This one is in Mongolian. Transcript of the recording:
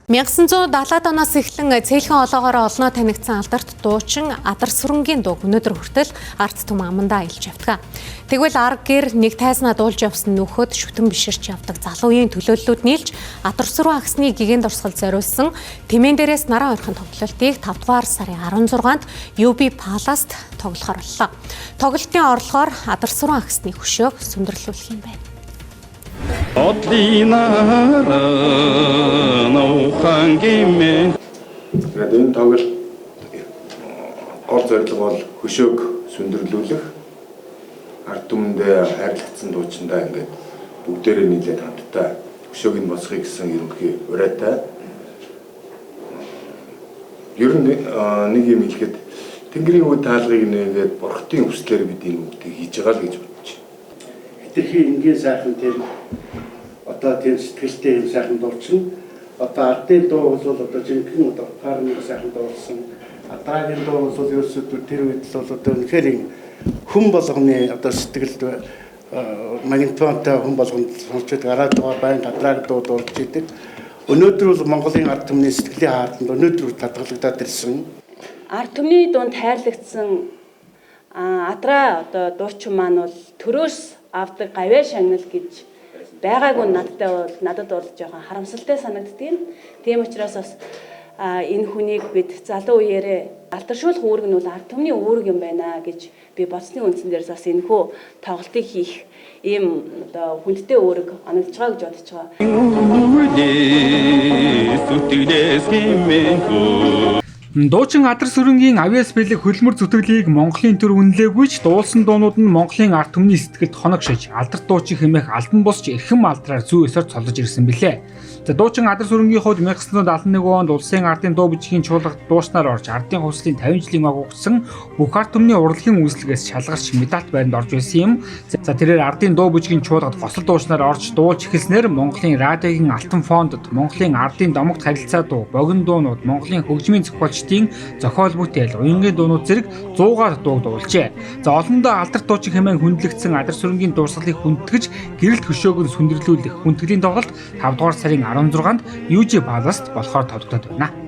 1970-ад оноос эхлэн цээлхэн олоогоор олноо танигдсан алдарт дуучин Адар Сүрэнгийн дуу өнөөдөр хүртэл ард түмэн амандаа илж явдаг. Тэгвэл арга гэр нэг тайзнаа дуулж явсан нөхөд шүтэн биширч явдаг залуу үеийн төлөөллүүд нийлж Адар Сүрэн ахсны гигэн дурсгал зориулсан Тэмээн дээрээс наран ойрхон тоглолтыг 5 дугаар сарын 16-нд UB Palace-т тоглохоор боллоо. Тоглолтын орлогоор Адар Сүрэн ахсны хөшөөг сүндэрлүүлэх юм байна. Тэгээд энэ тоглолт гол зорилго бол хөшөөг сүндэрлүүлэх, ард түмэндээ хайрлагдсан дуучиндаа ингээд бүгдээрээ нийлээд хамтдаа хөшөөг нь босгохыг гэсэн ерөнхий урайтай. Ер нь нэг юм хэлэхэд Тэнгэрийн үе таалгыг нээгээд бурхтын хүслээр бид энэ бүгдийг хийж байгаа л гэж бодож байна. Хитрхи энгийн сайхан тэр одоо тэр сэтгэлтэй юм сайхан дурчин одоо ардын дуу бол одоо жинхэнэ одоо парны сайхан дуурсан Адрагийн дуу бол ерөөсөө тэр үед л одоо үнэхээр хүн болгоны одоо сэтгэлд магнитонтой хүн болгонд сонсчод гараад байгаа байн Адраг дуу дуулж идэг. Өнөөдөр бол Монголын ард түмний сэтгэлийн хаалтанд өнөөдөр татгалагдаад ирсэн. Ард түмний дунд хайрлагдсан Адра одоо дуучин маань бол төрөөс авдаг гавьяа шагнал гэж байгаагүй надад бол жоохон харамсалтай санагддаг. Тийм учраас бас энэ хүнийг бид залуу үеэрээ алдаршуулах үүрэг нь бол ард түмний үүрэг юм байна гэж би бодсны үндсэн дээрс бас энэхүү тоглолтыг хийх ийм одоо хүндтэй үүрэг оногдож байгаа гэж бодож байгаа. Дуучин Адар Сүрэнгийн авьяас бэлэг хөлмөр зүтгэлийг Монголын төр үнэлээгүй ч дуулсан дуунууд нь Монголын ард түмний сэтгэлд хоног шиж алдарт дуучин хэмээх алдан босч эрхэм алдраар зүй ёсоор цолж ирсэн билээ. За дуучин Адар Сүрэнгийн хувьд 1971 онд улсын ардын дуу бичгийн чуулгад дуушнаар орж ардын хувьслын 50 жилийн ог өгсөн бүх ард түмний урлагийн үйлслэгээс шалгарч медальт байранд орж байсан юм. За тэрээр ардын дуу бичгийн чуулгад госол дуушнаар орж дуулж эхэлснээр Монголын радиогийн алтан фондод Монголын ардын домогт харилцаа дуу, богино дуунууд, Монголын хөгжмийн зохиолч зохиол бүтээл, уянгийн дуунууд зэрэг 100-аар дуу дуулжээ. За олондоо алдарт дуучин хэмээн хүндлэгдсэн Адар Сүрэнгийн дурсгалыг хүндэтгэж гэрэлт хөшөөг нь сүндэрлүүлэх хүндэтгэлийн тоглолт 5 дугаар сарын 16-нд UB Palace-т болохоор тодогдоод байна.